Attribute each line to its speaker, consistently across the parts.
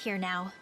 Speaker 1: here now.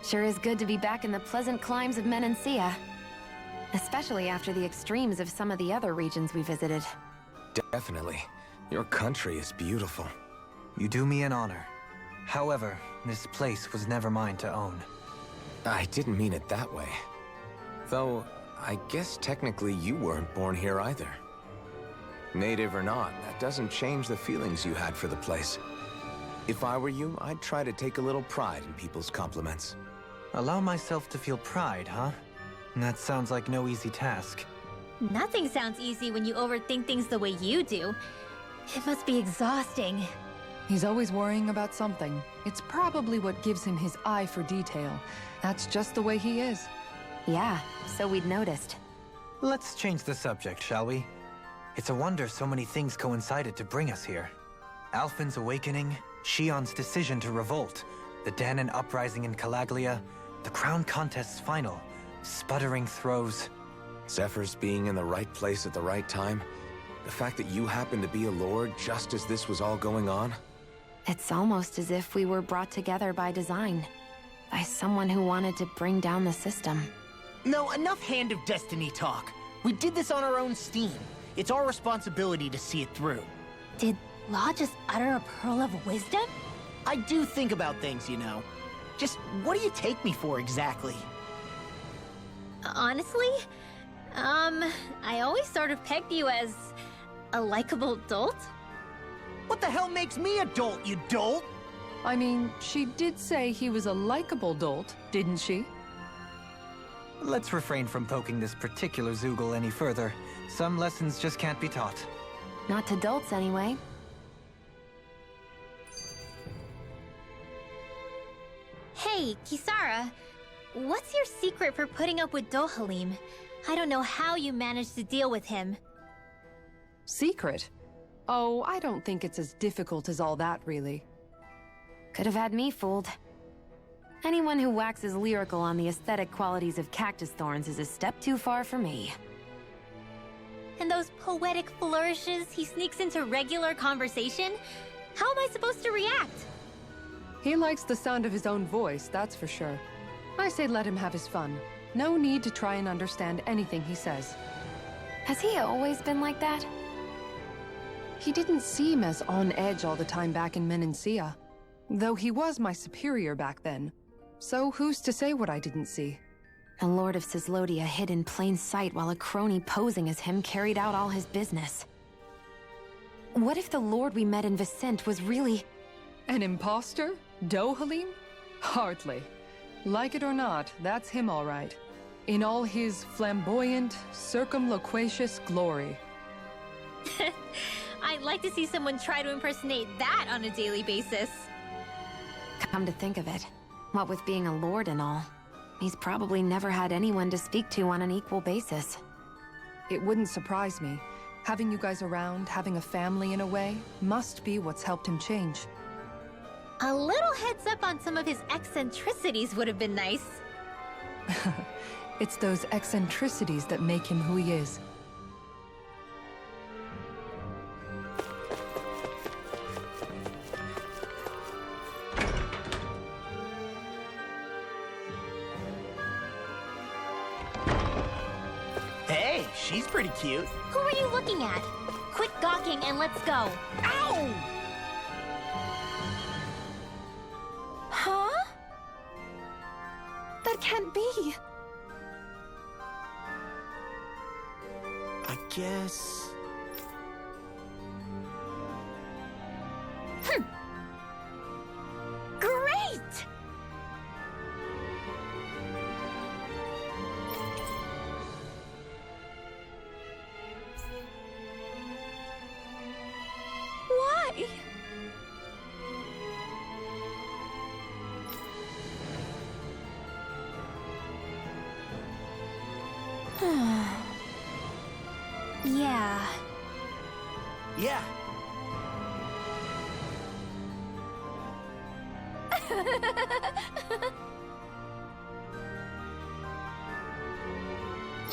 Speaker 2: Sure is good to be back in the pleasant climes of Menancia. Especially after the extremes of some of the other regions we visited.
Speaker 3: Definitely. Your country is beautiful.
Speaker 4: You do me an honor. However, this place was never mine to own.
Speaker 3: I didn't mean it that way. Though, I guess technically you weren't born here either. Native or not, that doesn't change the feelings you had for the place. If I were you, I'd try to take a little pride in people's compliments.
Speaker 4: Allow myself to feel pride, huh? That sounds like no easy task.
Speaker 1: Nothing sounds easy when you overthink things the way you do. It must be exhausting.
Speaker 5: He's always worrying about something. It's probably what gives him his eye for detail. That's just the way he is.
Speaker 2: Yeah, so we'd noticed.
Speaker 4: Let's change the subject, shall we? It's a wonder so many things coincided to bring us here. Alphen's awakening, Shion's decision to revolt, the Dahnan uprising in Calaglia, the Crown Contest's final, sputtering throws.
Speaker 3: Zephyr's being in the right place at the right time. The fact that you happened to be a lord just as this was all going on.
Speaker 2: It's almost as if we were brought together by design. By someone who wanted to bring down the system.
Speaker 6: No, enough Hand of Destiny talk. We did this on our own steam. It's our responsibility to see it through.
Speaker 1: Did Law just utter a pearl of wisdom?
Speaker 6: I do think about things, you know. Just what do you take me for exactly?
Speaker 1: Honestly, I always sort of pegged you as a likable dolt.
Speaker 6: What the hell makes me a dolt, you dolt?
Speaker 5: I mean, she did say he was a likable dolt, didn't she?
Speaker 4: Let's refrain from poking this particular Zoogle any further. Some lessons just can't be taught.
Speaker 2: Not to dolts, anyway.
Speaker 1: Hey, Kisara, what's your secret for putting up with Dohalim? I don't know how you managed to deal with him.
Speaker 5: Secret? Oh, I don't think it's as difficult as all that, really.
Speaker 2: Could have had me fooled. Anyone who waxes lyrical on the aesthetic qualities of cactus thorns is a step too far for me.
Speaker 1: And those poetic flourishes he sneaks into regular conversation? How am I supposed to react?
Speaker 5: He likes the sound of his own voice, that's for sure. I say let him have his fun. No need to try and understand anything he says.
Speaker 2: Has he always been like that?
Speaker 5: He didn't seem as on edge all the time back in Menancia. Though he was my superior back then. So who's to say what I didn't see?
Speaker 2: The Lord of Cislodia hid in plain sight while a crony posing as him carried out all his business. What if the Lord we met in Vicente was really...
Speaker 5: An imposter? Dohalim? Hardly. Like it or not, that's him all right. In all his flamboyant, circumloquacious glory.
Speaker 1: I'd like to see someone try to impersonate that on a daily basis.
Speaker 2: Come to think of it, what with being a lord and all, he's probably never had anyone to speak to on an equal basis.
Speaker 5: It wouldn't surprise me. Having you guys around, having a family in a way, must be what's helped him change.
Speaker 1: A little heads up on some of his eccentricities would have been nice.
Speaker 5: It's those eccentricities that make him who he is.
Speaker 6: Hey, she's pretty cute.
Speaker 1: Who are you looking at? Quit gawking and let's go.
Speaker 6: Ow!
Speaker 2: Huh? That can't be.
Speaker 6: I guess...
Speaker 1: Yeah.
Speaker 6: Yeah.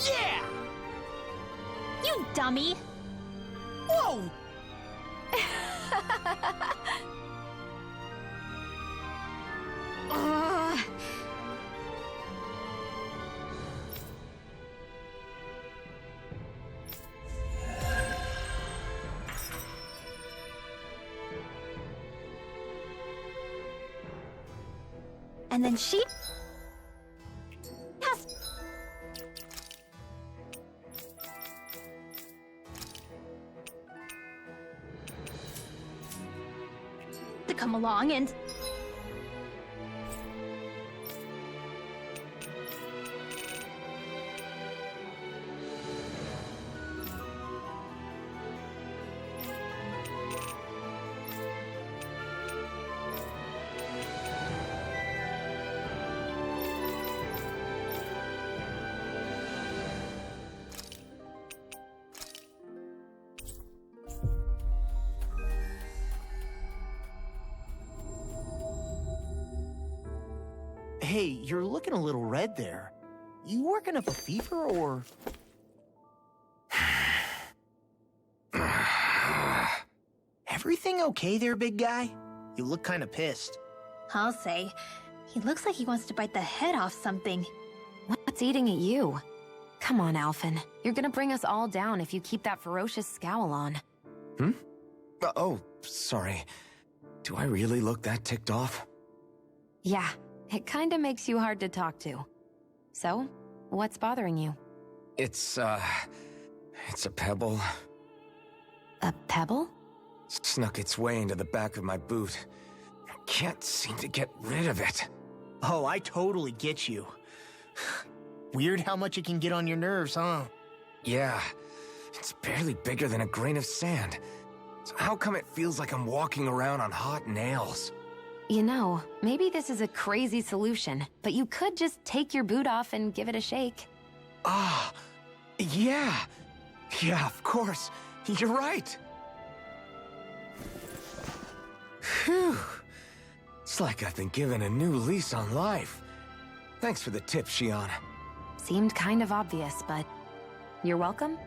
Speaker 6: Yeah!
Speaker 1: You dummy!
Speaker 6: Whoa!
Speaker 1: Ugh. And then she has to come along and
Speaker 6: Hey, you're looking a little red there. You working up a fever, or...? Everything okay there, big guy? You look kind of pissed.
Speaker 1: I'll say, he looks like he wants to bite the head off something.
Speaker 2: What's eating at you? Come on, Alphen. You're gonna bring us all down if you keep that ferocious scowl on.
Speaker 3: Oh, sorry. Do I really look that ticked off?
Speaker 2: Yeah, it kinda makes you hard to talk to. So, what's bothering you?
Speaker 3: It's a pebble.
Speaker 2: A pebble?
Speaker 3: Snuck its way into the back of my boot. Can't seem to get rid of it.
Speaker 6: Oh, I totally get you. Weird how much it can get on your nerves, huh?
Speaker 3: Yeah, it's barely bigger than a grain of sand. So how come it feels like I'm walking around on hot nails?
Speaker 2: You know, maybe this is a crazy solution, but you could just take your boot off and give it a shake.
Speaker 3: Ah, yeah. Yeah, of course. You're right. Phew. It's like I've been given a new lease on life. Thanks for the tip, Shion.
Speaker 2: Seemed kind of obvious, but you're welcome.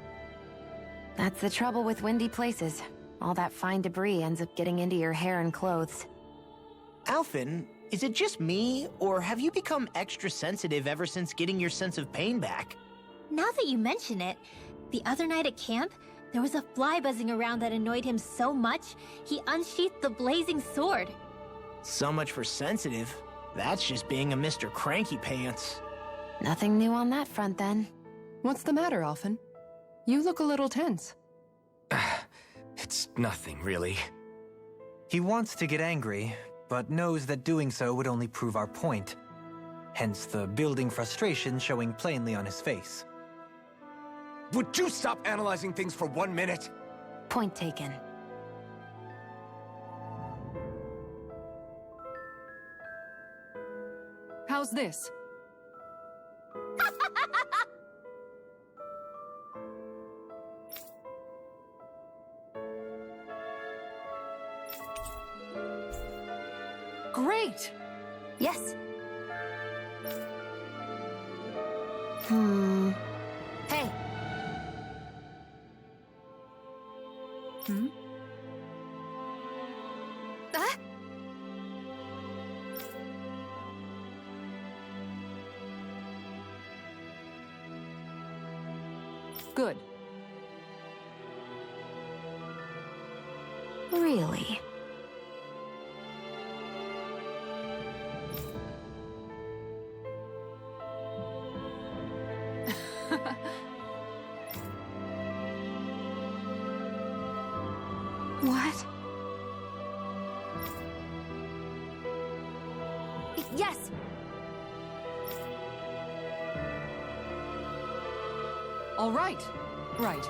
Speaker 2: That's the trouble with windy places. All that fine debris ends up getting into your hair and clothes.
Speaker 6: Alphen, is it just me, or have you become extra sensitive ever since getting your sense of pain back?
Speaker 1: Now that you mention it, the other night at camp, there was a fly buzzing around that annoyed him so much, he unsheathed the blazing sword.
Speaker 6: So much for sensitive. That's just being a Mr. Cranky Pants.
Speaker 2: Nothing new on that front, then.
Speaker 5: What's the matter, Alphen? You look a little tense.
Speaker 3: It's nothing, really.
Speaker 4: He wants to get angry, but knows that doing so would only prove our point. Hence the building frustration showing plainly on his face.
Speaker 3: Would you stop analyzing things for 1 minute?
Speaker 2: Point taken.
Speaker 5: How's this? Great!
Speaker 2: Yes. Hey. Ah?
Speaker 5: Good.
Speaker 2: Really? What? Yes!
Speaker 5: All right. Right.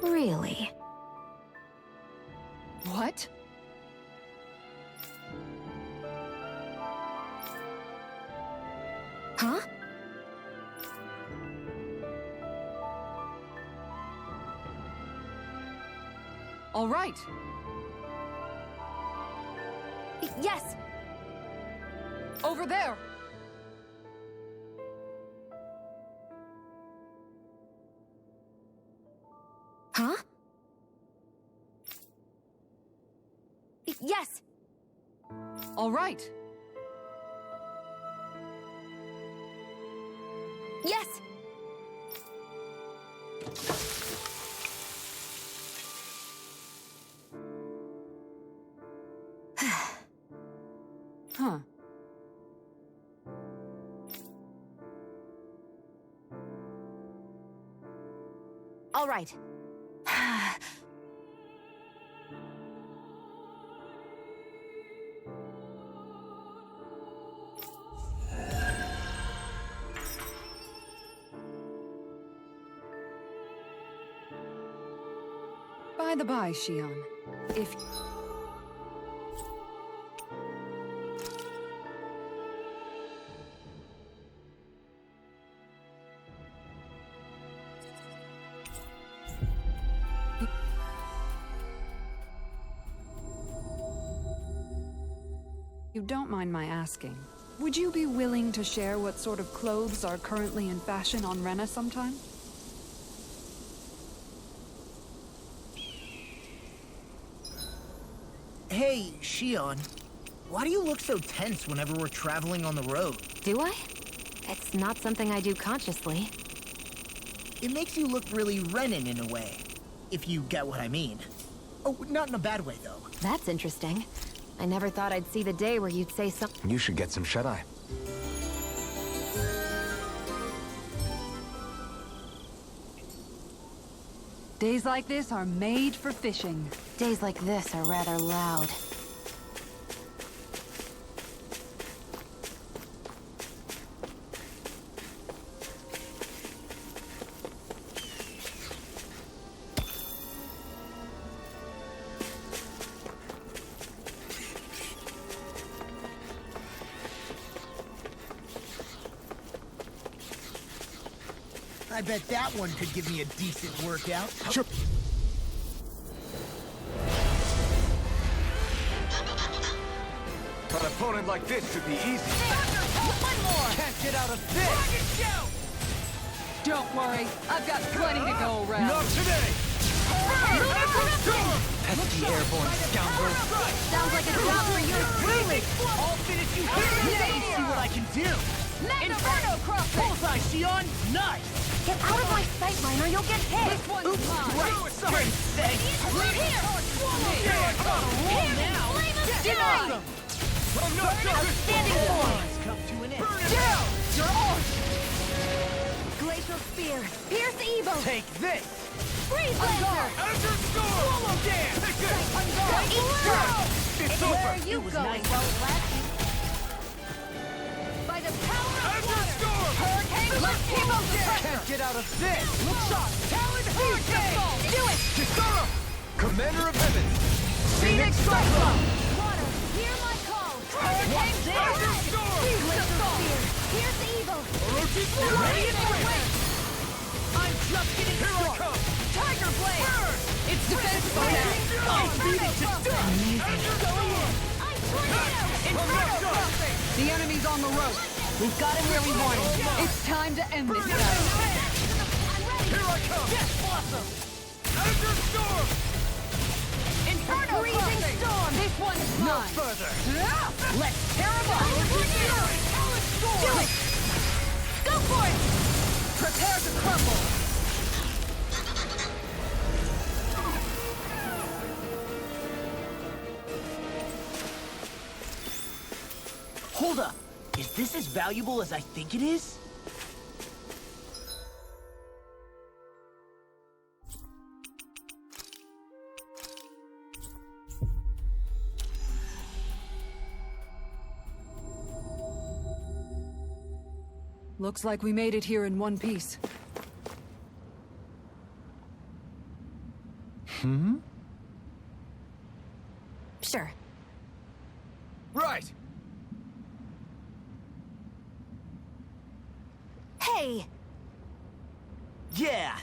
Speaker 2: Really?
Speaker 5: What?
Speaker 2: Huh?
Speaker 5: All right.
Speaker 2: Yes!
Speaker 5: Over there.
Speaker 2: Huh? Yes!
Speaker 5: All right.
Speaker 2: Yes!
Speaker 5: Huh.
Speaker 2: All right.
Speaker 5: By the by, Shion, if... You don't mind my asking, would you be willing to share what sort of clothes are currently in fashion on Rena sometime?
Speaker 6: Hey, Shion. Why do you look so tense whenever we're traveling on the road?
Speaker 2: Do I? It's not something I do consciously.
Speaker 6: It makes you look really Renin in a way, if you get what I mean. Oh, not in a bad way, though.
Speaker 2: That's interesting. I never thought I'd see the day where you'd say something.
Speaker 3: You should get some shut-eye.
Speaker 5: Days like this are made for fishing.
Speaker 2: Days like this are rather loud.
Speaker 6: I bet that one could give me a decent workout.
Speaker 3: Sure. An opponent like this should be easy.
Speaker 6: One more! Can't get out of this! Rocket shoot!
Speaker 5: Don't worry, I've got plenty to go around.
Speaker 3: Not today!
Speaker 6: Pesky airborne scoundrel!
Speaker 2: Sounds like a job for you truly!
Speaker 6: I'll finish you here! See what I can do!
Speaker 5: Inferno crossing!
Speaker 6: Bullseye, Shion! Nice!
Speaker 2: Get out of my sight, Miner, you'll get hit!
Speaker 5: This one's mine.
Speaker 6: Right! Straight seg!
Speaker 5: Here!
Speaker 6: Here I come! Roll now!
Speaker 5: Deny!
Speaker 2: Outstanding form!
Speaker 6: Come to an end.
Speaker 5: Down! You're on!
Speaker 2: Glacial Spear! Pierce Evil!
Speaker 6: Take this!
Speaker 2: Freeze Lancer!
Speaker 6: Azure Storm! Swallow Dance! Take this!
Speaker 2: Eat Storm!
Speaker 6: It's
Speaker 2: Where
Speaker 6: over!
Speaker 2: are you
Speaker 6: It was
Speaker 2: going,
Speaker 6: nice.
Speaker 2: Bowflex? By the power of
Speaker 6: Azure
Speaker 2: water!
Speaker 6: Storm!
Speaker 2: Hurricane, let's keep up the pressure!
Speaker 6: Can't get out of this! Look sharp! Talon Hurricane!
Speaker 2: Do it!
Speaker 3: Kisara! Commander of Heaven!
Speaker 2: Phoenix Cyclone! Water, hear my call! Hurricane
Speaker 6: Azure Storm!
Speaker 2: Glacial Spear! Pierce Evil!
Speaker 6: Orochi
Speaker 2: Ready for the win!
Speaker 6: I'm just getting
Speaker 3: Here I
Speaker 6: started!
Speaker 3: come!
Speaker 2: Tiger Blade!
Speaker 6: Burn!
Speaker 5: It's defensive now!
Speaker 6: I'm beating to death!
Speaker 2: I'm tornado!
Speaker 6: Inferno crossing!
Speaker 5: The enemy's on the rope.
Speaker 2: We've got him where we want him.
Speaker 5: It's time to end this battle.
Speaker 6: Here I come! Yes, Blossom! Azure Storm!
Speaker 5: Inferno
Speaker 2: Freezing
Speaker 5: crossing!
Speaker 2: storm!
Speaker 5: This one's
Speaker 6: No
Speaker 5: mine.
Speaker 6: further!
Speaker 5: Ah!
Speaker 6: Let's tear him up! Talon Storm!
Speaker 2: Do it! Go for it!
Speaker 6: Prepare to crumble! Hold up! Is this as valuable as I think it is?
Speaker 5: Looks like we made it here in one piece.
Speaker 2: Sure.
Speaker 3: Right!
Speaker 2: Hey!
Speaker 6: Yeah!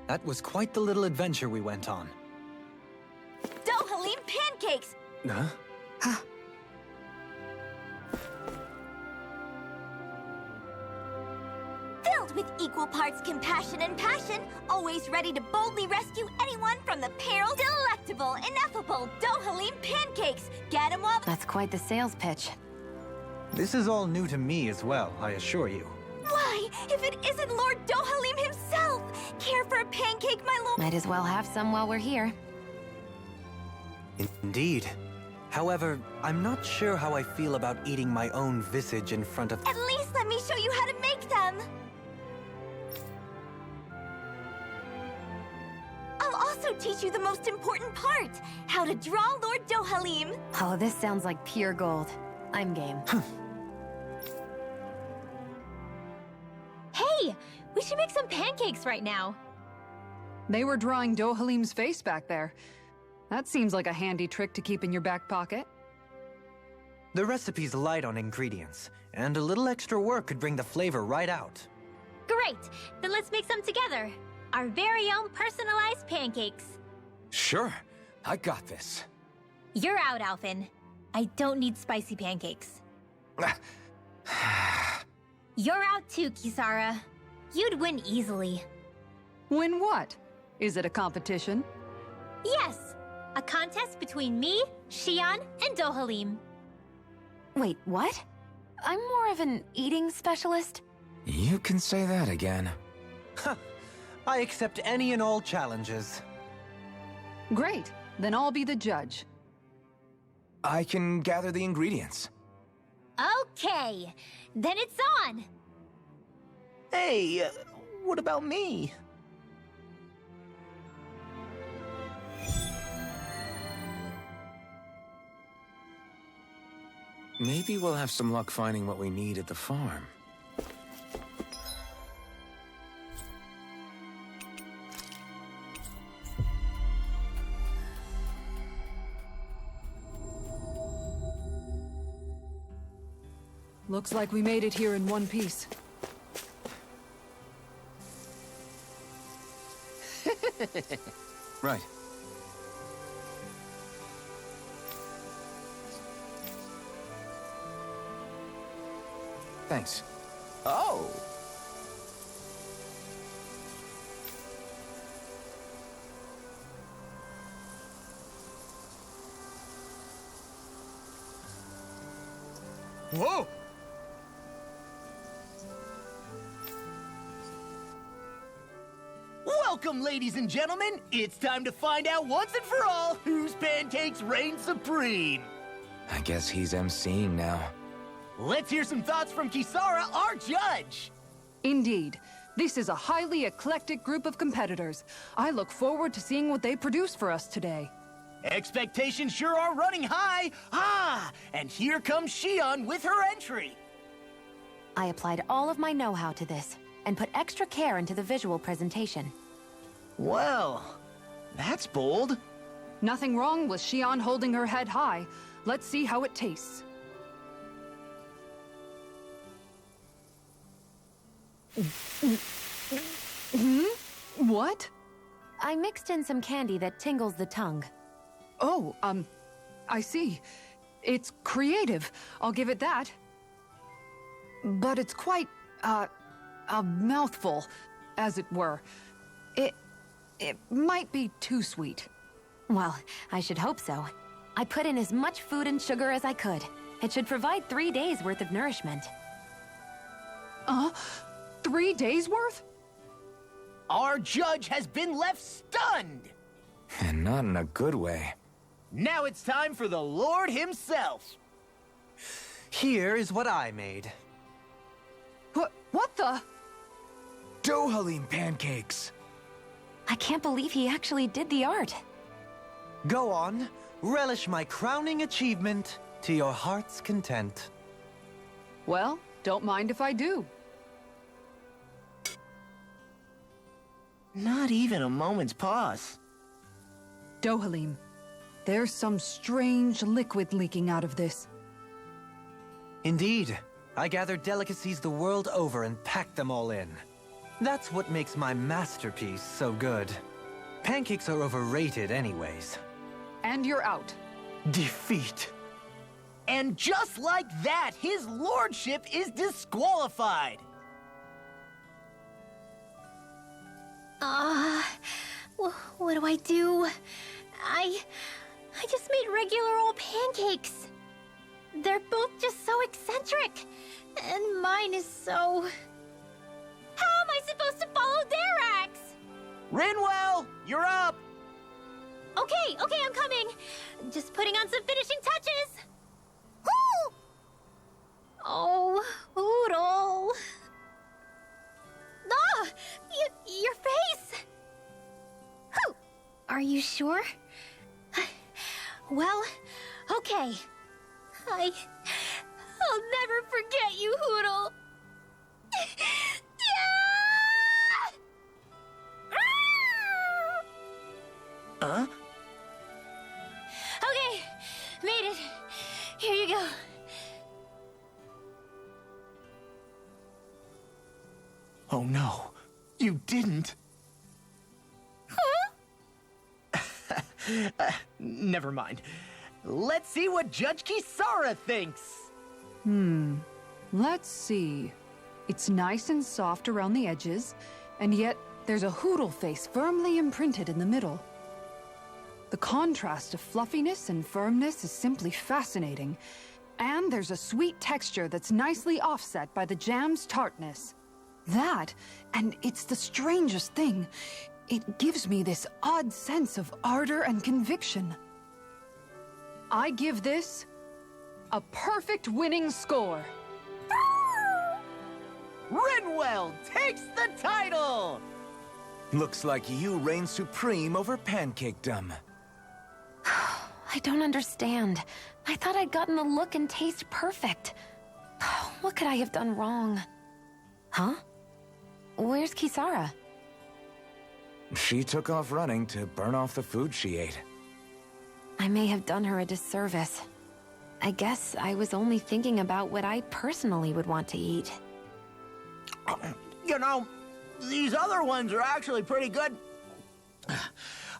Speaker 4: That was quite the little adventure we went on.
Speaker 7: Dohalim pancakes!
Speaker 3: Huh?
Speaker 7: Filled with equal parts compassion and passion, always ready to boldly rescue anyone from the peril. Delectable, ineffable Dohalim pancakes! Get 'em while...
Speaker 2: That's quite the sales pitch.
Speaker 4: This is all new to me as well, I assure you.
Speaker 7: Why, if it isn't Lord Dohalim himself! Care for a pancake, my lord?
Speaker 2: Might as well have some while we're here.
Speaker 4: Indeed. However, I'm not sure how I feel about eating my own visage in front of...
Speaker 7: At least let me show you how to make them! I'll also teach you the most important part, how to draw Lord Dohalim.
Speaker 2: Oh, this sounds like pure gold. I'm game.
Speaker 1: Hey! We should make some pancakes right now.
Speaker 5: They were drawing Dohalim's face back there. That seems like a handy trick to keep in your back pocket.
Speaker 4: The recipe's light on ingredients, and a little extra work could bring the flavor right out.
Speaker 1: Great! Then let's make some together. Our very own personalized pancakes.
Speaker 3: Sure. I got this.
Speaker 1: You're out, Alphen. I don't need spicy pancakes. You're out too, Kisara. You'd win easily.
Speaker 5: Win what? Is it a competition?
Speaker 1: Yes! A contest between me, Xion, and Dohalim.
Speaker 2: Wait, what? I'm more of an eating specialist?
Speaker 3: You can say that again.
Speaker 4: I accept any and all challenges.
Speaker 5: Great. Then I'll be the judge.
Speaker 3: I can gather the ingredients.
Speaker 1: Okay, then it's on!
Speaker 6: Hey, what about me?
Speaker 3: Maybe we'll have some luck finding what we need at the farm.
Speaker 5: Looks like we made it here in one piece.
Speaker 3: Right. Thanks.
Speaker 6: Oh! Whoa! Welcome, ladies and gentlemen! It's time to find out once and for all whose pancakes reign supreme!
Speaker 3: I guess he's emceeing now.
Speaker 6: Let's hear some thoughts from Kisara, our judge!
Speaker 5: Indeed. This is a highly eclectic group of competitors. I look forward to seeing what they produce for us today.
Speaker 6: Expectations sure are running high. Ah, and here comes Shion with her entry.
Speaker 2: I applied all of my know-how to this, and put extra care into the visual presentation.
Speaker 6: Well, that's bold.
Speaker 5: Nothing wrong with Shion holding her head high. Let's see how it tastes. What?
Speaker 2: I mixed in some candy that tingles the tongue.
Speaker 5: Oh, I see. It's creative. I'll give it that. But it's quite, a mouthful, as it were. It might be too sweet.
Speaker 2: Well, I should hope so. I put in as much food and sugar as I could. It should provide 3 days' worth of nourishment.
Speaker 5: 3 days worth?
Speaker 6: Our judge has been left stunned.
Speaker 3: And not in a good way.
Speaker 6: Now it's time for the Lord himself.
Speaker 4: Here is what I made.
Speaker 5: What the?
Speaker 3: Dohalim pancakes!
Speaker 2: I can't believe he actually did the art.
Speaker 4: Go on, relish my crowning achievement to your heart's content.
Speaker 5: Well, don't mind if I do.
Speaker 6: Not even a moment's pause.
Speaker 5: Dohalim, there's some strange liquid leaking out of this.
Speaker 4: Indeed. I gathered delicacies the world over and packed them all in. That's what makes my masterpiece so good. Pancakes are overrated anyways.
Speaker 5: And you're out.
Speaker 4: Defeat.
Speaker 6: And just like that, his lordship is disqualified.
Speaker 1: What do I do? I just made regular old pancakes. They're both just so eccentric. And mine is so... How am I supposed to follow their acts?
Speaker 6: Rinwell, you're up.
Speaker 1: Okay, I'm coming. Just putting on some finishing touches. Woo! Oh, Oodle. Ah, your face. Whew. Are you sure? Well, okay. I'll never forget you, Hoodle.
Speaker 6: Huh?
Speaker 1: Okay, made it. Here you go.
Speaker 6: Oh no, you didn't. Never mind. Let's see what Judge Kisara thinks.
Speaker 5: Let's see. It's nice and soft around the edges, and yet there's a Hoodle face firmly imprinted in the middle. The contrast of fluffiness and firmness is simply fascinating. And there's a sweet texture that's nicely offset by the jam's tartness. That, and it's the strangest thing, it gives me this odd sense of ardor and conviction. I give this a perfect winning score.
Speaker 6: Rinwell takes the title!
Speaker 3: Looks like you reign supreme over pancakedom.
Speaker 2: I don't understand. I thought I'd gotten the look and taste perfect. What could I have done wrong? Huh? Where's Kisara?
Speaker 3: She took off running to burn off the food she ate.
Speaker 2: I may have done her a disservice. I guess I was only thinking about what I personally would want to eat.
Speaker 6: You know, these other ones are actually pretty good.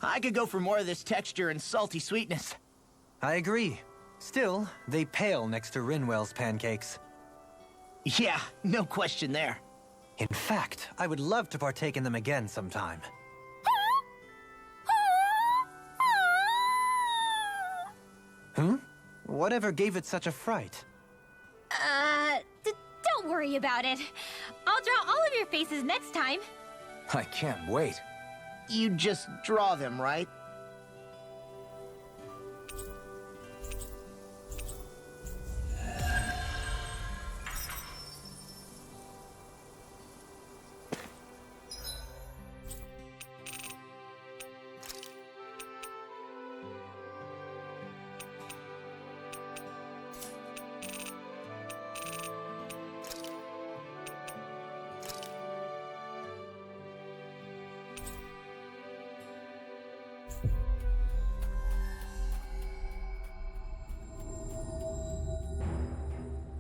Speaker 6: I could go for more of this texture and salty sweetness.
Speaker 4: I agree. Still, they pale next to Rinwell's pancakes.
Speaker 6: Yeah, no question there.
Speaker 4: In fact, I would love to partake in them again sometime. Whatever gave it such a fright?
Speaker 1: Don't worry about it. I'll draw all of your faces next time.
Speaker 3: I can't wait.
Speaker 6: You just draw them, right?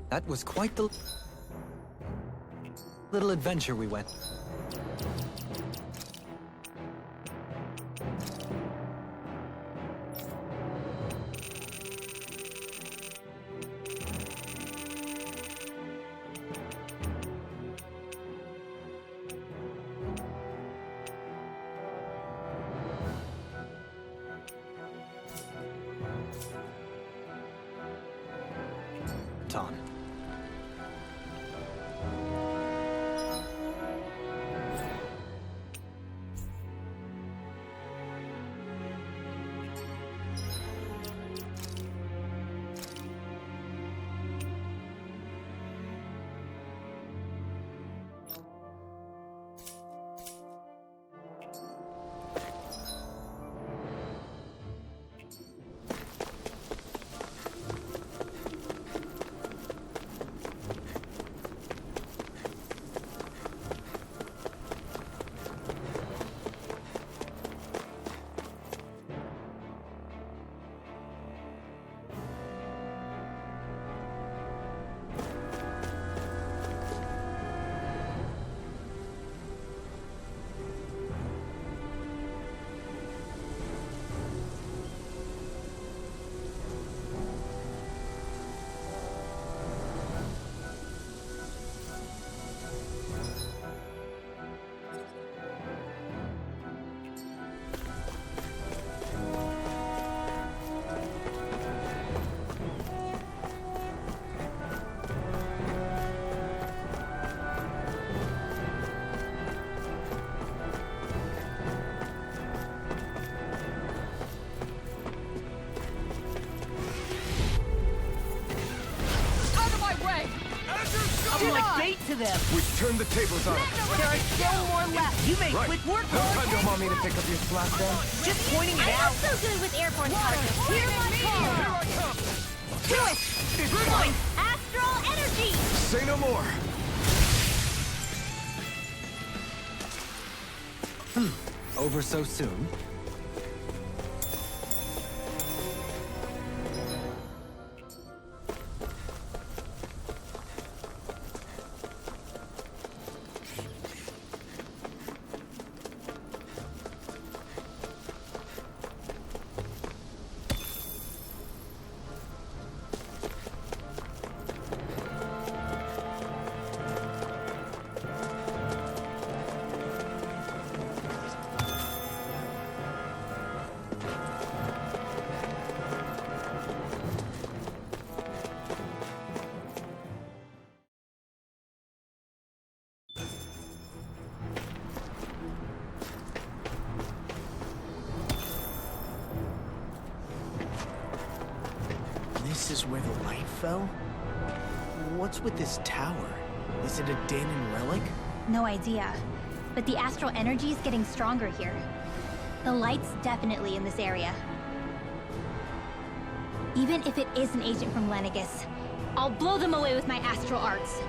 Speaker 4: That was quite the little adventure we went. Tom.
Speaker 6: I'm like bait to them.
Speaker 3: We've turned the tables on them.
Speaker 6: There are still more left. You made
Speaker 3: Right.
Speaker 6: quick work,
Speaker 3: No
Speaker 6: Lord.
Speaker 3: time to want me to pick up your slack then.
Speaker 6: Just pointing it
Speaker 1: I'm
Speaker 6: out.
Speaker 1: not so good with airborne targets. Hear my call.
Speaker 3: Here I come!
Speaker 6: Do it. Fine.
Speaker 1: Astral energy.
Speaker 3: Say no more.
Speaker 4: Over so soon?
Speaker 6: This is where the light fell? What's with this tower? Is it a Danon relic?
Speaker 1: No idea. But the astral energy is getting stronger here. The light's definitely in this area. Even if it is an agent from Lenegus, I'll blow them away with my astral arts.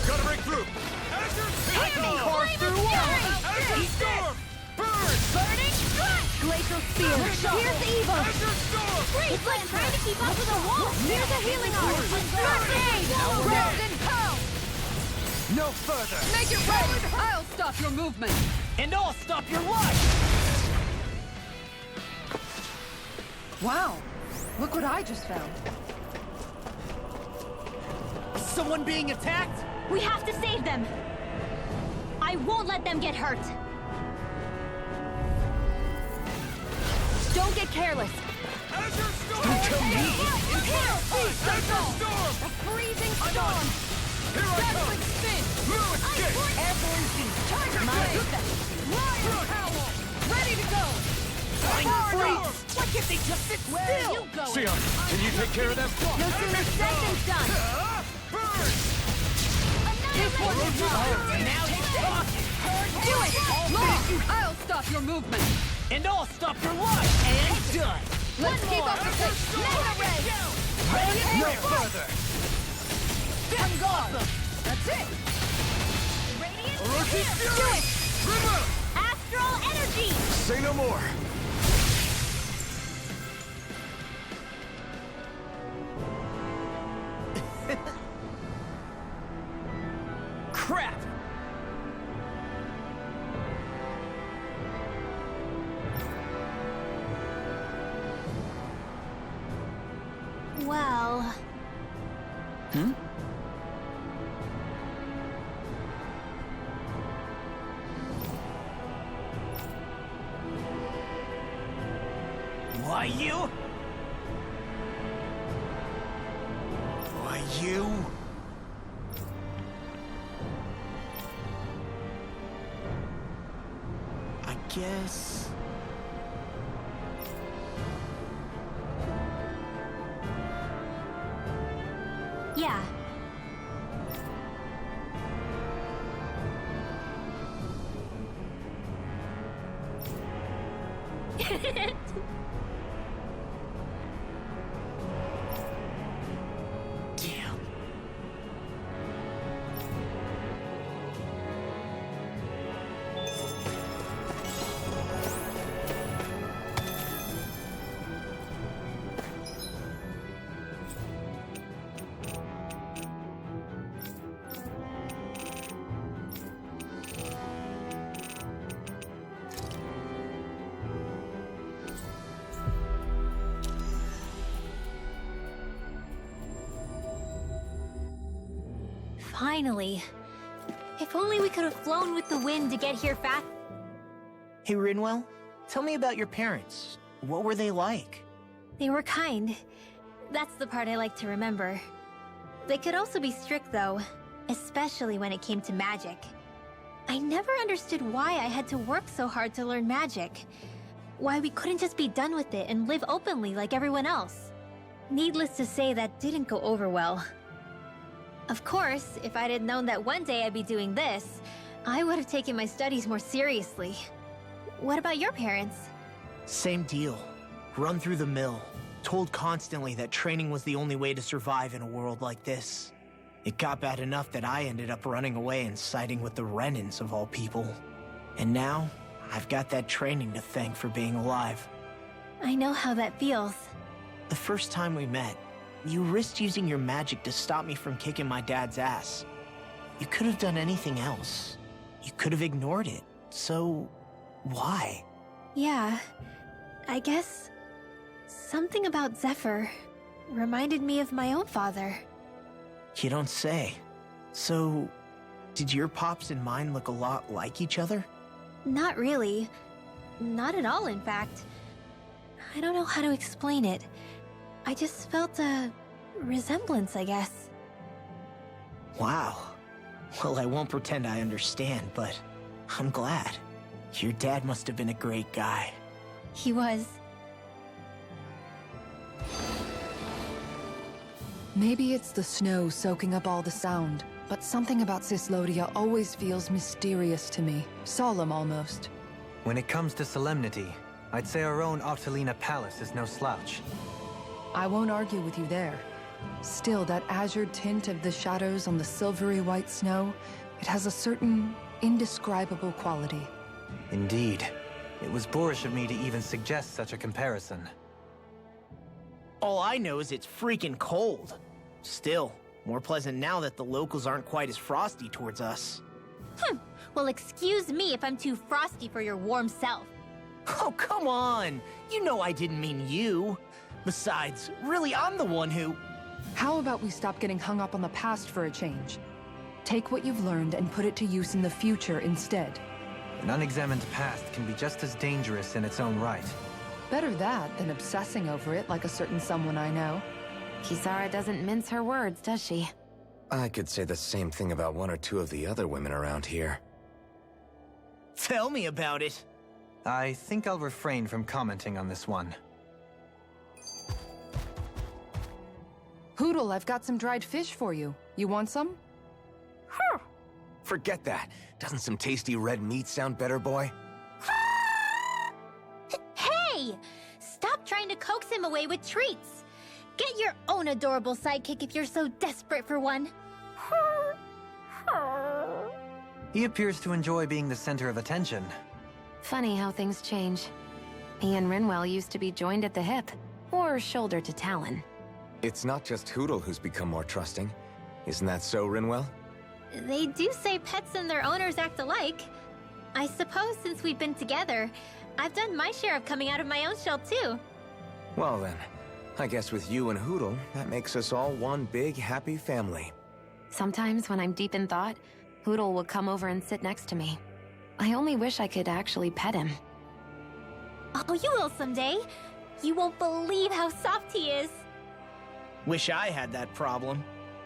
Speaker 3: Gotta break through.
Speaker 1: Burning strike! Glacial spear! Here's evil! It's like trying to keep up with a wall! Here's a healing art! Frozen hell!
Speaker 4: No further!
Speaker 5: Make it ready! I'll stop your movement!
Speaker 6: And I'll stop your light!
Speaker 5: Wow! Look what I just found.
Speaker 6: Is someone being attacked?
Speaker 1: We have to save them! I won't let them get hurt! Don't get careless!
Speaker 3: Don't kill me!
Speaker 1: A freezing storm!
Speaker 3: Here I come!
Speaker 5: Spin!
Speaker 3: Blue escape!
Speaker 6: Evolution!
Speaker 5: Tiger Blade! Lion Howl! Ready to go!
Speaker 6: Flying freeze! Why can't they just sit still?
Speaker 3: Sion, can you take care of them?
Speaker 1: No sooner said than done!
Speaker 3: Burn!
Speaker 5: This one is mine!
Speaker 6: Now you're talking!
Speaker 5: Do it! I'll stop your movement!
Speaker 6: And I'll stop your light! And done!
Speaker 5: Let's keep up the pace!
Speaker 1: Mega ray!
Speaker 4: No further!
Speaker 5: I'm gone! That's it!
Speaker 1: Radiant spear! Do it!
Speaker 3: River!
Speaker 1: Astral energy!
Speaker 3: Say no more.
Speaker 6: Why you? Why you? I guess...
Speaker 1: Yeah.
Speaker 6: Damn.
Speaker 1: Finally. If only we could have flown with the wind to get here fast.
Speaker 6: Hey, Rinwell, tell me about your parents. What were they like?
Speaker 1: They were kind. That's the part I like to remember. They could also be strict, though, especially when it came to magic. I never understood why I had to work so hard to learn magic. Why we couldn't just be done with it and live openly like everyone else. Needless to say, that didn't go over well. Of course, if I'd had known that one day I'd be doing this, I would have taken my studies more seriously. What about your parents?
Speaker 6: Same deal. Run through the mill. Told constantly that training was the only way to survive in a world like this. It got bad enough that I ended up running away and siding with the Renans of all people. And now, I've got that training to thank for being alive.
Speaker 1: I know how that feels.
Speaker 6: The first time we met, you risked using your magic to stop me from kicking my dad's ass. You could have done anything else. You could have ignored it. So, why?
Speaker 1: Yeah, I guess something about Zephyr reminded me of my own father.
Speaker 6: You don't say. So, did your pops and mine look a lot like each other?
Speaker 1: Not really. Not at all, in fact. I don't know how to explain it. I just felt a resemblance, I guess.
Speaker 6: Wow. Well, I won't pretend I understand, but I'm glad. Your dad must have been a great guy.
Speaker 1: He was.
Speaker 5: Maybe it's the snow soaking up all the sound, but something about Cyslodia always feels mysterious to me. Solemn, almost.
Speaker 4: When it comes to solemnity, I'd say our own Octalina Palace is no slouch.
Speaker 5: I won't argue with you there. Still, that azure tint of the shadows on the silvery white snow, it has a certain indescribable quality.
Speaker 4: Indeed. It was boorish of me to even suggest such a comparison.
Speaker 6: All I know is it's freaking cold. Still, more pleasant now that the locals aren't quite as frosty towards us.
Speaker 1: Well, excuse me if I'm too frosty for your warm self.
Speaker 6: Oh, come on! You know I didn't mean you. Besides, really, I'm the one who...
Speaker 5: How about we stop getting hung up on the past for a change? Take what you've learned and put it to use in the future instead.
Speaker 4: An unexamined past can be just as dangerous in its own right.
Speaker 5: Better that than obsessing over it like a certain someone I know.
Speaker 2: Kisara doesn't mince her words, does she?
Speaker 3: I could say the same thing about one or two of the other women around here.
Speaker 6: Tell me about it.
Speaker 4: I think I'll refrain from commenting on this one.
Speaker 5: Hootle, I've got some dried fish for you. You want some?
Speaker 3: Forget that. Doesn't some tasty red meat sound better, boy?
Speaker 1: Hey! Stop trying to coax him away with treats. Get your own adorable sidekick if you're so desperate for one.
Speaker 4: He appears to enjoy being the center of attention.
Speaker 2: Funny how things change. He and Rinwell used to be joined at the hip, or shoulder to talon.
Speaker 3: It's not just Hootle who's become more trusting. Isn't that so, Rinwell?
Speaker 1: They do say pets and their owners act alike. I suppose since we've been together, I've done my share of coming out of my own shell too.
Speaker 3: Well then, I guess with you and Hootle, that makes us all one big happy family.
Speaker 2: Sometimes when I'm deep in thought, Hootle will come over and sit next to me. I only wish I could actually pet him.
Speaker 1: Oh, you will someday. You won't believe how soft he is.
Speaker 6: Wish I had that problem.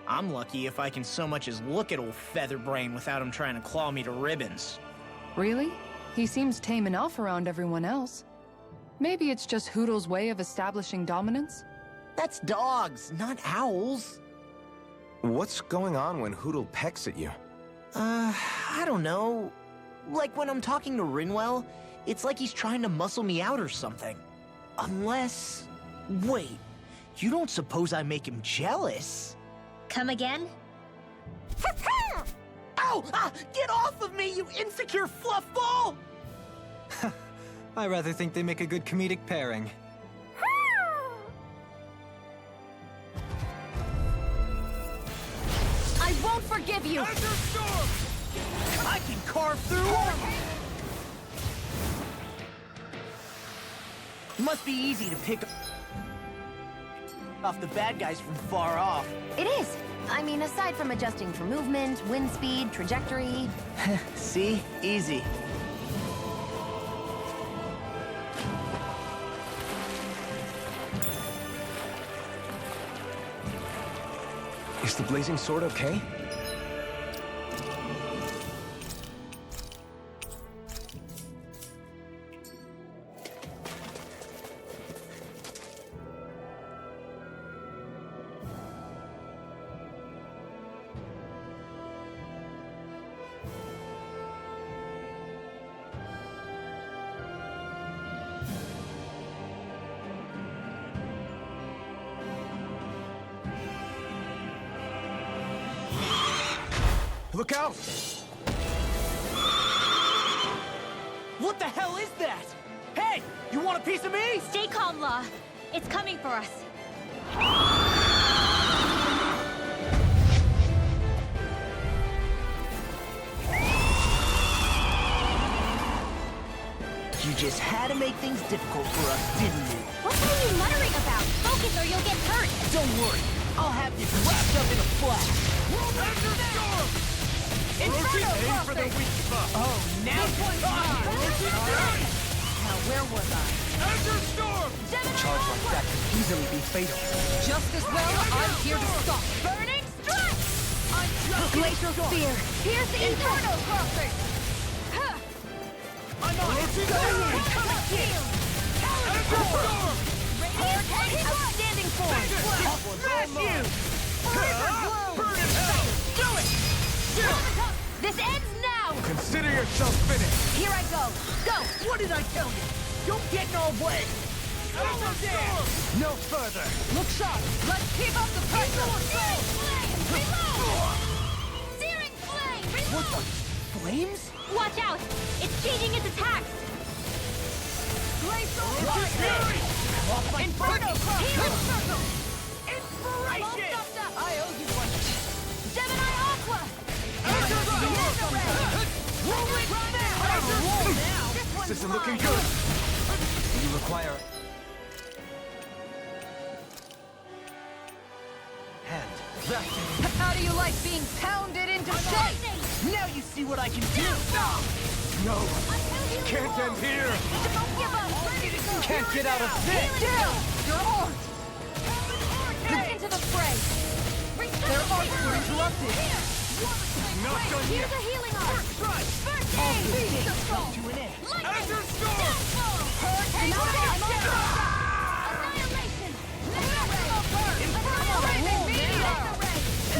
Speaker 6: I'm lucky if I can so much as look at old Featherbrain without him trying to claw me to ribbons.
Speaker 5: Really? He seems tame enough around everyone else. Maybe it's just Hoodle's way of establishing dominance?
Speaker 6: That's dogs, not owls.
Speaker 3: What's going on when Hootle pecks at you?
Speaker 6: I don't know. Like when I'm talking to Rinwell, it's like he's trying to muscle me out or something. Unless... Wait, you don't suppose I make him jealous?
Speaker 1: Come again?
Speaker 6: Ow! Ah, get off of me, you insecure fluffball!
Speaker 4: I rather think they make a good comedic pairing.
Speaker 2: I won't forgive you!
Speaker 6: I can carve through armor! Must be easy to pick off the bad guys from far off.
Speaker 2: It is. I mean, aside from adjusting for movement, wind speed, trajectory...
Speaker 6: See? Easy.
Speaker 3: Is the blazing sword okay? Look out!
Speaker 6: What the hell is that? Hey! You want a piece of me?
Speaker 1: Stay calm, Law. It's coming for us.
Speaker 6: You just had to make things difficult for us, didn't you?
Speaker 1: What are you muttering about? Focus or you'll get hurt.
Speaker 6: Don't worry. I'll have this wrapped up in a flash.
Speaker 1: Inferno for the weak spot.
Speaker 6: Oh, now you're talking!
Speaker 2: Now, where was I?
Speaker 6: A charge like that could easily be fatal.
Speaker 5: Just as well, I'm here to stop.
Speaker 1: Burning strike!
Speaker 2: Glacial Spear! Here's the Inferno Crossing!
Speaker 6: I'm on it!
Speaker 2: Outstanding form!
Speaker 6: Smash you! Burn in hell! Do it!
Speaker 2: This ends now!
Speaker 3: Consider yourself finished!
Speaker 2: Here I go! Go!
Speaker 6: What did I tell you? Don't get in our way! No further!
Speaker 5: Look sharp! Let's keep up the pressure!
Speaker 1: Searing flame! Reload! Searing flame!
Speaker 6: What
Speaker 1: Reload!
Speaker 6: the? Flames?
Speaker 1: Watch out! It's changing its attacks!
Speaker 6: Inferno Cross!
Speaker 2: Healing Circle!
Speaker 6: Inspiration!
Speaker 2: I owe you one. Gemini Aqua!
Speaker 3: This isn't looking good! You require...
Speaker 4: Hand.
Speaker 5: How do you like being pounded into shape?
Speaker 6: Now you see what I can do!
Speaker 3: No! Can't end here!
Speaker 2: Don't give up! Ready to go!
Speaker 6: Can't get out of this!
Speaker 5: Down! Your arms!
Speaker 2: Into the fray!
Speaker 5: Their arms were interrupted!
Speaker 3: Not done yet!
Speaker 1: Here's a healing arm!
Speaker 2: First
Speaker 1: aid!
Speaker 2: beating!
Speaker 6: To an end!
Speaker 1: Lightning! Downfall! Hurricane! Annihilation! Maximum burn!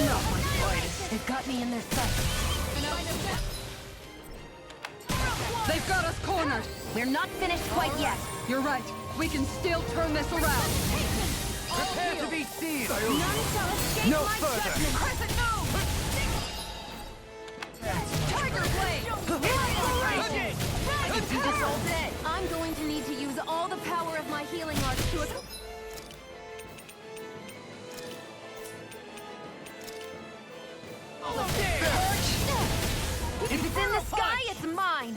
Speaker 6: Not my finest!
Speaker 2: They've got me in their sights.
Speaker 5: They've got us cornered!
Speaker 2: We're not finished quite yet.
Speaker 5: You're right. We can still turn this around.
Speaker 6: Prepare to be seized!
Speaker 1: None shall escape
Speaker 6: No
Speaker 1: my
Speaker 6: further.
Speaker 1: judgment! Crescent move!
Speaker 2: Tiger Blade!
Speaker 6: Inspiration!
Speaker 2: I can do this all day. I'm going to need to use all the power of my healing arts to... If it's in the sky, it's mine.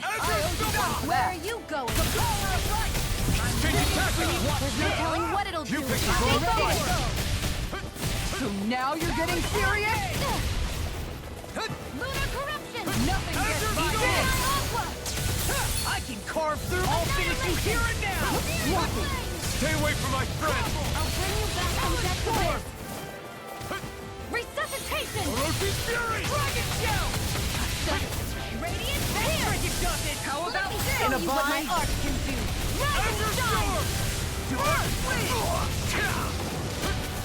Speaker 2: Where are you going? There's no telling what it'll do. Stay focused.
Speaker 5: So now you're getting serious?
Speaker 1: Lunar corruption!
Speaker 5: Nothing gets by this!
Speaker 6: I can carve through! I'll finish you here and now!
Speaker 3: Stay away from my friend!
Speaker 1: I'll bring you back from death to this. Resuscitation!
Speaker 3: Orochi's Fury!
Speaker 1: Dragon Shell! Radiant Spear! How about this? Show you what my art can do. Rising Storm!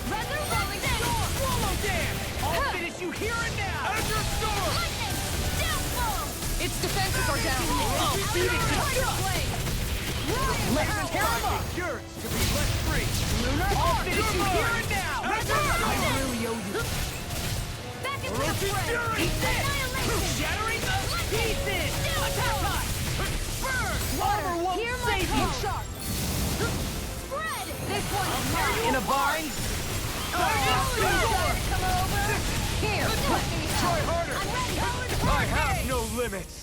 Speaker 1: Resurrection!
Speaker 6: Swallow Dance! I'll finish you here and now!
Speaker 3: Azure Storm!
Speaker 1: Lightning! Downfall!
Speaker 2: Its defenses are down.
Speaker 6: Let's tear him up! Yours to be let free! Lunar I'll finish you here and now! I really owe you.
Speaker 1: Back into the
Speaker 6: Orochi's
Speaker 1: fray!
Speaker 6: Fury!
Speaker 1: Annihilation!
Speaker 6: Shattering the pieces! Attack time! Burn! Armor won't
Speaker 1: Hear my
Speaker 6: save you!
Speaker 1: call. Spread! This one's
Speaker 6: In a bind?
Speaker 1: Come over! Here, let me
Speaker 3: Try
Speaker 1: help!
Speaker 3: harder!
Speaker 1: I'm ready!
Speaker 3: I have no limits!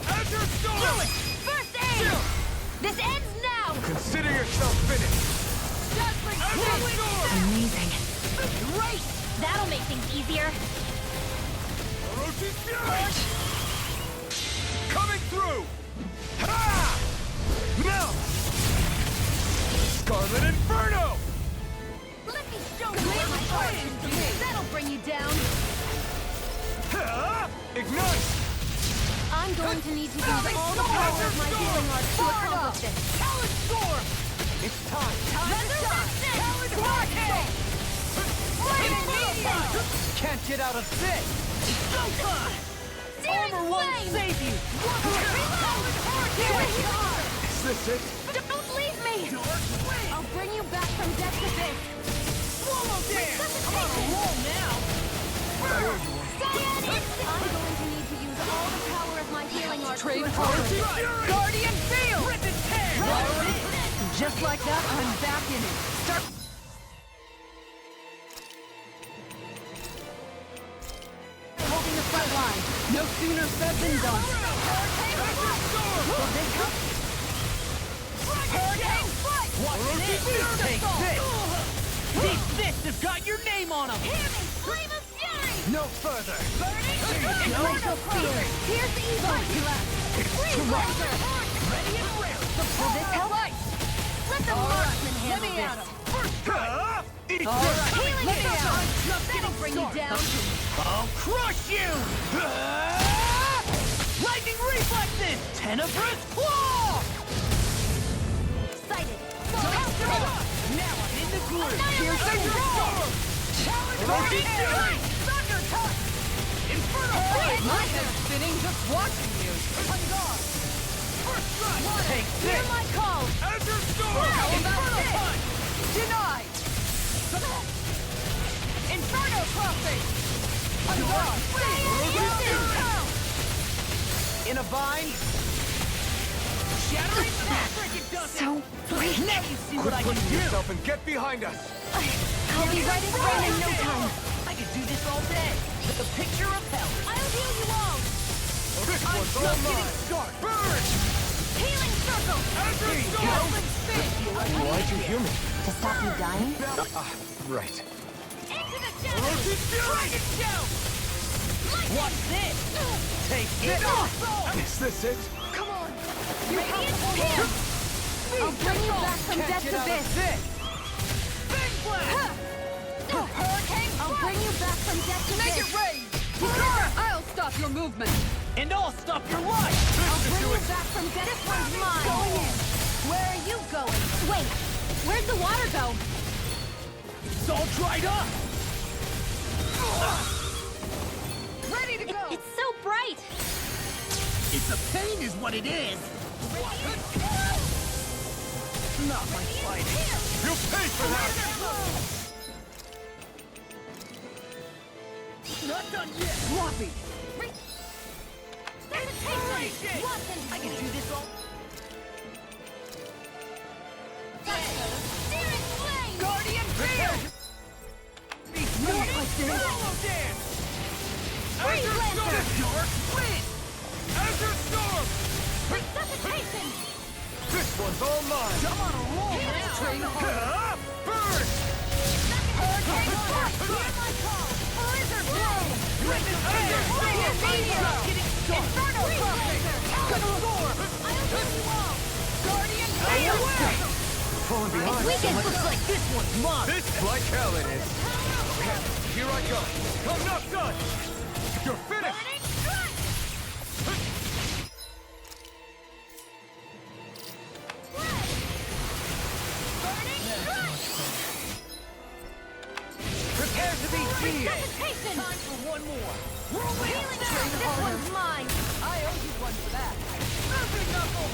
Speaker 3: Azure Storm!
Speaker 1: First aid! This ends now!
Speaker 3: Consider yourself finished! Azure Storm!
Speaker 2: Amazing.
Speaker 1: Great! That'll make things easier.
Speaker 3: Orochi's Fury! Coming through! Ha! Now! Scarlet Inferno!
Speaker 1: Let me show you what my art can do. That'll bring you down.
Speaker 3: Ha! Ignite!
Speaker 1: I'm going to need to use all the power of my healing art to accomplish this.
Speaker 6: Talon Storm!
Speaker 3: It's time!
Speaker 1: Resurrection!
Speaker 6: Hurricane! Can't get out of this!
Speaker 1: Searing
Speaker 6: Armor won't
Speaker 1: flame!
Speaker 6: save you!
Speaker 1: Here we are!
Speaker 3: Is this it?
Speaker 1: Don't leave me! I'll bring you back from death to this.
Speaker 6: Swallow Dance! I'm on a roll now!
Speaker 1: Cyan Instinct! I'm going to need to use all the power of my healing art to
Speaker 2: Trade
Speaker 1: accomplish this.
Speaker 6: Guardian Field! Rip and tear!
Speaker 5: Just like that, I'm back in it. Start. Holding the front line. No sooner said than done. Will this help?
Speaker 6: Hurricane! Watch this! Take this! These fists have got your name on them!
Speaker 1: Flame of Fury!
Speaker 6: No further!
Speaker 1: Glacial Spear! Here's evil! Freeze Laser!
Speaker 6: Ready and rare!
Speaker 1: Will this help? Let the marksman handle this!
Speaker 3: Eat
Speaker 6: All
Speaker 3: this!
Speaker 6: right,
Speaker 1: Healing
Speaker 6: let me
Speaker 1: circle!
Speaker 6: out! Just
Speaker 1: That'll
Speaker 6: getting
Speaker 1: bring you
Speaker 6: started.
Speaker 1: down!
Speaker 6: I'll crush you! Lightning reflexes! Tenebrous claw!
Speaker 1: Sighted!
Speaker 6: Now I'm in the groove!
Speaker 1: Here's the
Speaker 6: Storm! Challenge Hurricane! Thunder touch! Inferno Blade!
Speaker 5: My head's spinning just watching you.
Speaker 6: On guard! First strike! Take
Speaker 1: Hear
Speaker 6: this!
Speaker 1: my call!
Speaker 3: Azure Storm!
Speaker 6: Inferno punch!
Speaker 5: Denied.
Speaker 6: Inferno crossing! On guard! In a bind! Shattering frickin' dust!
Speaker 2: So weak.
Speaker 6: Now you see what I
Speaker 3: Quit
Speaker 6: can
Speaker 3: pushing
Speaker 6: do!
Speaker 3: yourself and get behind us!
Speaker 1: I'll be right in front in no time!
Speaker 6: I could do this all day! The picture of hell!
Speaker 1: I'll heal you all!
Speaker 3: This
Speaker 6: I'm
Speaker 3: one's all
Speaker 6: just getting
Speaker 3: mine!
Speaker 6: started!
Speaker 3: Burn!
Speaker 1: Healing circle!
Speaker 3: Azure
Speaker 6: There you
Speaker 3: Storm!
Speaker 6: go!
Speaker 3: Why'd you heal me?
Speaker 2: To stop you dying?
Speaker 3: Right.
Speaker 1: Into the shadows!
Speaker 3: Orochi's Fury!
Speaker 6: Dragon Shell! What's this? Take this!
Speaker 3: Is this it?
Speaker 1: Come on! Radiant Spear! I'll bring you back from
Speaker 6: Can't
Speaker 1: death
Speaker 6: get
Speaker 1: to
Speaker 6: out
Speaker 1: this!
Speaker 6: of this! Big blast!
Speaker 1: Hurricane! I'll bring you back from death to
Speaker 5: Make
Speaker 1: this!
Speaker 5: it rain. Kikara, I'll stop your movement.
Speaker 6: And I'll stop your life!
Speaker 1: I'll bring you back from death. This one's mine! Going in! Where are you going? Wait! Where'd the water go?
Speaker 6: It's all dried up!
Speaker 5: Ready to go.
Speaker 1: It's so bright!
Speaker 6: It's a pain is what it is! Not my fighting!
Speaker 3: You'll pay for that!
Speaker 6: Not done yet!
Speaker 5: Floppy.
Speaker 6: Hurricane! I can do this all...
Speaker 1: Searing flame!
Speaker 6: Guardian Field! Swallow Dance!
Speaker 3: Azure Storm!
Speaker 6: Dark Wind!
Speaker 3: Azure Storm!
Speaker 1: Resuscitation!
Speaker 3: This one's all mine!
Speaker 6: I'm on a roll now!
Speaker 5: Train hard.
Speaker 3: Burn!
Speaker 1: Hurricane strike! Hear my call! Blizzard blow! Inferno crossing! I'll heal you all!
Speaker 6: Guardian Field!
Speaker 3: falling behind.
Speaker 6: Looks like this one's mine.
Speaker 3: This like hell it is. Okay, here I go. Come not done. You're finished.
Speaker 6: Prepare to be sealed.
Speaker 7: Precipitation!
Speaker 6: Time for one more.
Speaker 7: Healing shot! This one's mine!
Speaker 6: I owe you one for that. Moving knuckle.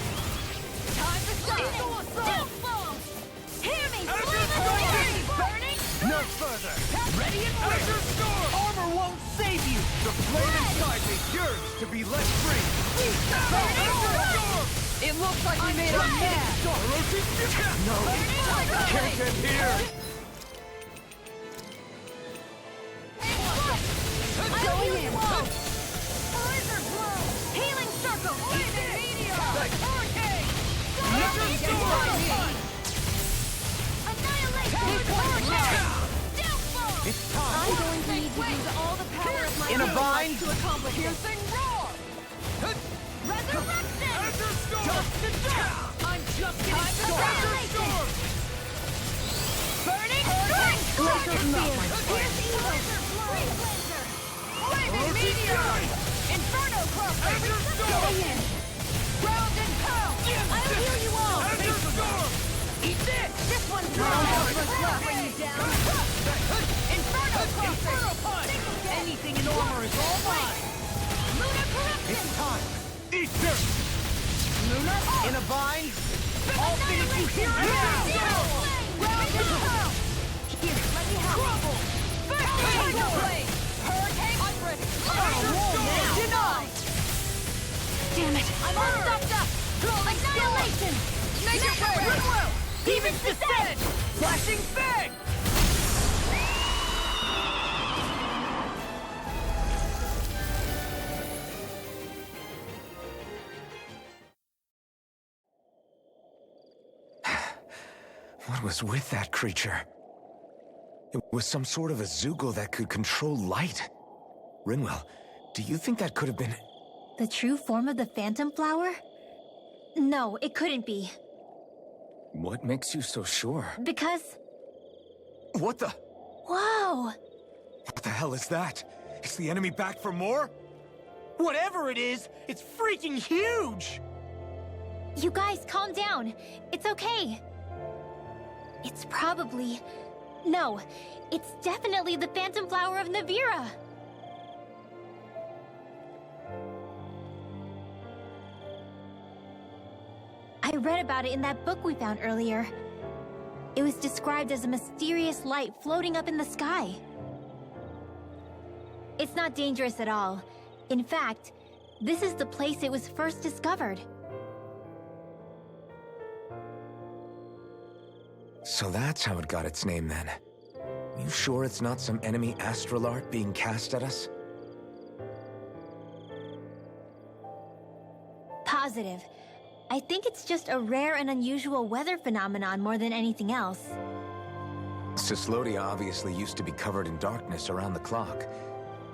Speaker 7: Time to stop! Still fall! Hear me! Burning!
Speaker 3: No further.
Speaker 6: Ready and
Speaker 3: Azure Storm!
Speaker 6: armor won't save you.
Speaker 3: The flame inside me yearns to be let free. Azure Storm!
Speaker 6: It looks like we made a mess.
Speaker 3: No, can't end here.
Speaker 7: Going in! Blizzard blow! Healing circle! Blazing meteor! Hurricane! Annihilation! Still fall!
Speaker 3: It's time.
Speaker 7: I'm going to need to use all the power of my
Speaker 6: In a
Speaker 7: will
Speaker 6: bind.
Speaker 7: to accomplish piercing roar! Resurrection!
Speaker 3: Azure Storm!
Speaker 6: I'm just getting started.
Speaker 3: Azure Storm!
Speaker 7: Burning! Glacial spear! Piercing laser blow! Blazing meteor! Inferno cluster!
Speaker 3: Azure Storm!
Speaker 7: Going in! Ground and pound! I'll heal you all!
Speaker 3: Azure Storm!
Speaker 7: Eat this! This one's mine! Bring you down! Inferno cluster!
Speaker 6: Anything in armor is all mine.
Speaker 7: Lunar corruption!
Speaker 3: It's time. Eat this!
Speaker 6: Luna, in a bind. I'll finish you here and now.
Speaker 7: Ground and pound! Here, let me help! Crumble! Tidal blade! Hurricane! I'm ready! Denied! Damn it! I'm all stopped up! Annihilation! Major power! Demon's descent!
Speaker 6: Flashing fang.
Speaker 3: What was with that creature? It was some sort of a Zoogle that could control light. Rinwell, do you think that could have been...
Speaker 1: The true form of the Phantom Flower? No, it couldn't be.
Speaker 3: What makes you so sure?
Speaker 1: Because...
Speaker 3: What the...
Speaker 1: Whoa!
Speaker 3: What the hell is that? Is the enemy back for more?
Speaker 6: Whatever it is, it's freaking huge.
Speaker 1: You guys, calm down. It's okay. It's probably... No, it's definitely the Phantom Flower of Navira. I read about it in that book we found earlier. It was described as a mysterious light floating up in the sky. It's not dangerous at all. In fact, this is the place it was first discovered.
Speaker 3: So that's how it got its name then. You sure it's not some enemy astral art being cast at us?
Speaker 1: Positive. I think it's just a rare and unusual weather phenomenon more than anything else.
Speaker 3: Cyslodia obviously used to be covered in darkness around the clock.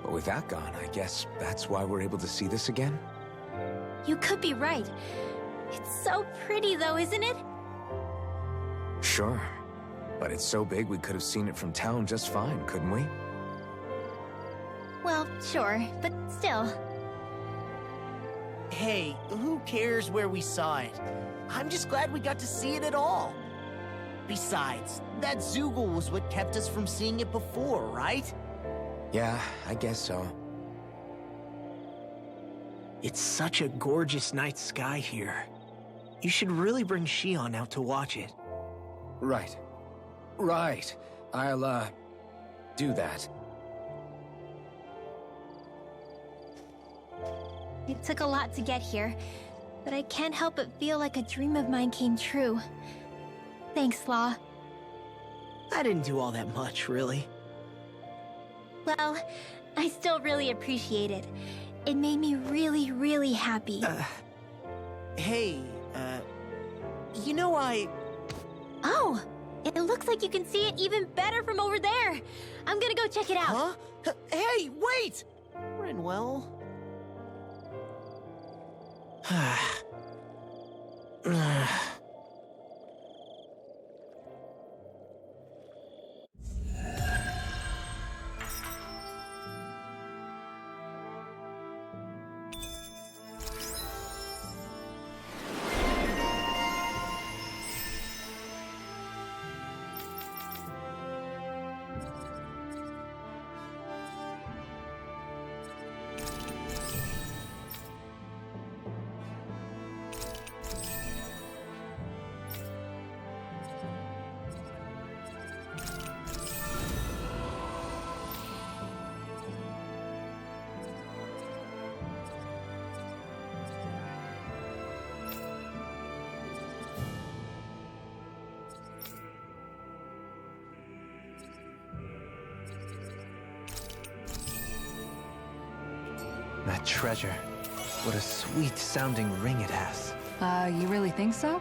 Speaker 3: But with that gone, I guess that's why we're able to see this again?
Speaker 1: You could be right. It's so pretty though, isn't it?
Speaker 3: Sure. But it's so big we could have seen it from town just fine, couldn't we?
Speaker 1: Well, sure, but still.
Speaker 8: Hey, who cares where we saw it? I'm just glad we got to see it at all. Besides, that Zoogle was what kept us from seeing it before, right?
Speaker 3: Yeah, I guess so.
Speaker 6: It's such a gorgeous night sky here. You should really bring Shion out to watch it.
Speaker 3: Right. Right. I'll, do that.
Speaker 1: It took a lot to get here, but I can't help but feel like a dream of mine came true. Thanks, Law.
Speaker 6: I didn't do all that much, really.
Speaker 1: Well, I still really appreciate it. It made me really, really happy.
Speaker 8: Hey, you know
Speaker 1: Oh! It looks like you can see it even better from over there. I'm gonna go check it out.
Speaker 8: Huh? Hey, wait! Rinwell.
Speaker 4: That treasure. What a sweet-sounding ring it has.
Speaker 5: You really think so?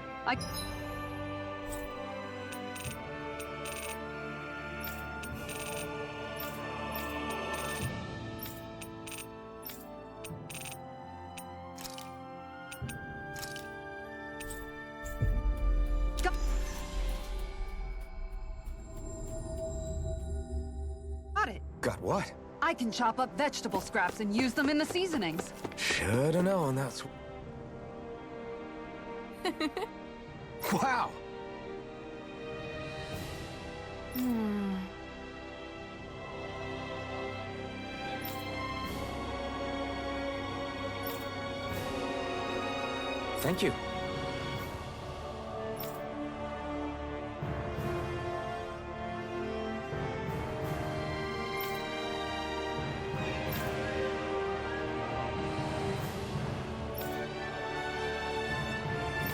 Speaker 5: Got it.
Speaker 3: Got what?
Speaker 5: I can chop up vegetable scraps and use them in the seasonings.
Speaker 3: Should've known that's... Wow! Thank you.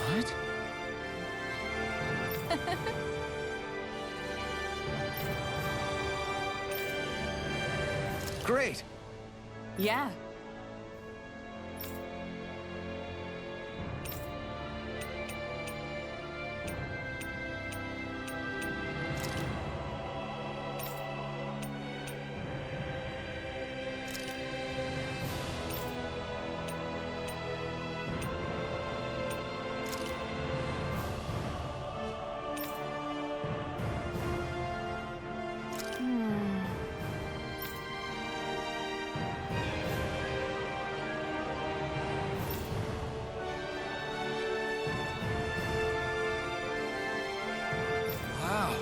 Speaker 3: What? Great!
Speaker 5: Yeah.
Speaker 3: Wow.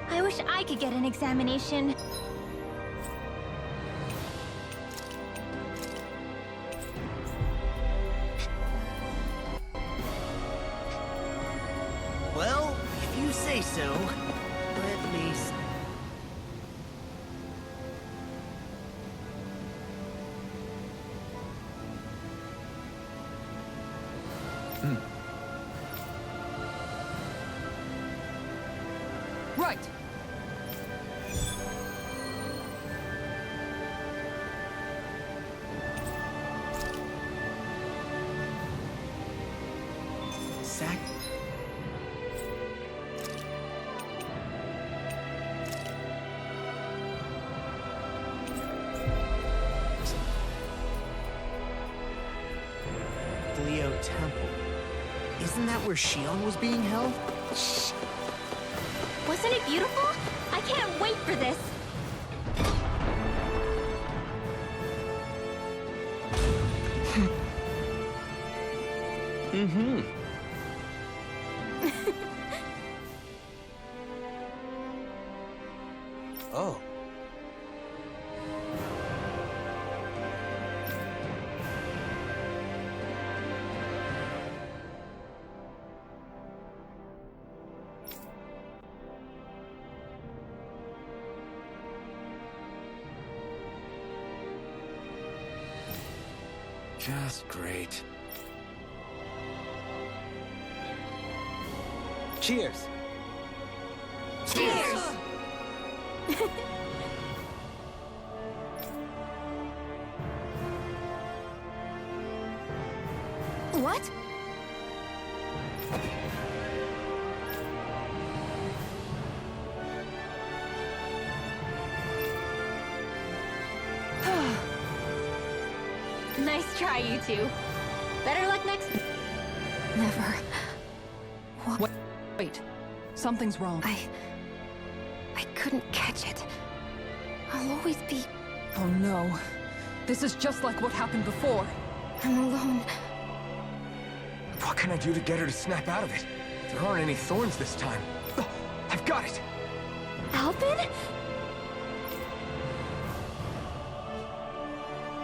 Speaker 1: I wish I could get an examination.
Speaker 8: Well, if you say so, let me...
Speaker 5: Right.
Speaker 8: Sack... Leo Temple. Isn't that where Shion was being held?
Speaker 1: Shh. Wasn't it beautiful? I can't wait for this.
Speaker 4: Oh.
Speaker 3: Just great.
Speaker 4: Cheers!
Speaker 1: Cheers! What? Nice try, you two. Better luck next...
Speaker 2: Never.
Speaker 5: Wait. Something's wrong.
Speaker 2: I couldn't catch it. I'll always be...
Speaker 5: Oh no. This is just like what happened before.
Speaker 2: I'm alone.
Speaker 3: What can I do to get her to snap out of it? There aren't any thorns this time. Oh, I've got it!
Speaker 1: Alvin?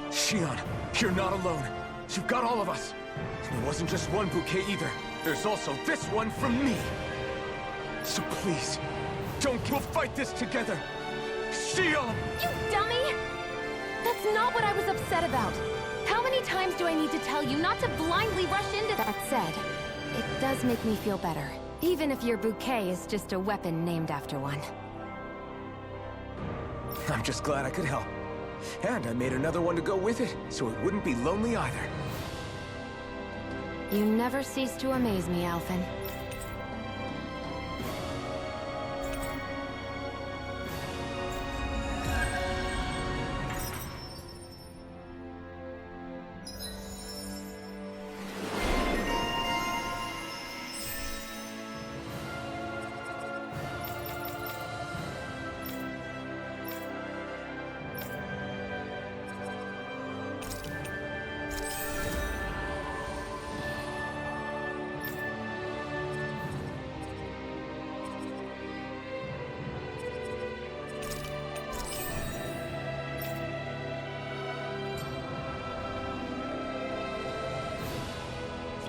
Speaker 3: Shion, you're not alone. You've got all of us. And it wasn't just one bouquet either. There's also this one from me. So please, we'll fight this together. Shion!
Speaker 1: You dummy! That's
Speaker 2: That's not what I was upset about. How many times do I need to tell you not to blindly rush into that? Said, it does make me feel better. Even if your bouquet is just a weapon named after one.
Speaker 3: I'm just glad I could help. And I made another one to go with it, so it wouldn't be lonely either.
Speaker 2: You never cease to amaze me, Alphen.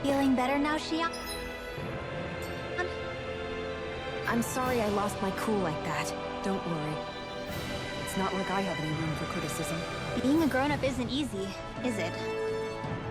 Speaker 1: Feeling better now, Xion?
Speaker 2: I'm sorry I lost my cool like that.
Speaker 5: Don't worry. It's not like I have any room for criticism.
Speaker 1: Being a grown-up isn't easy, is it?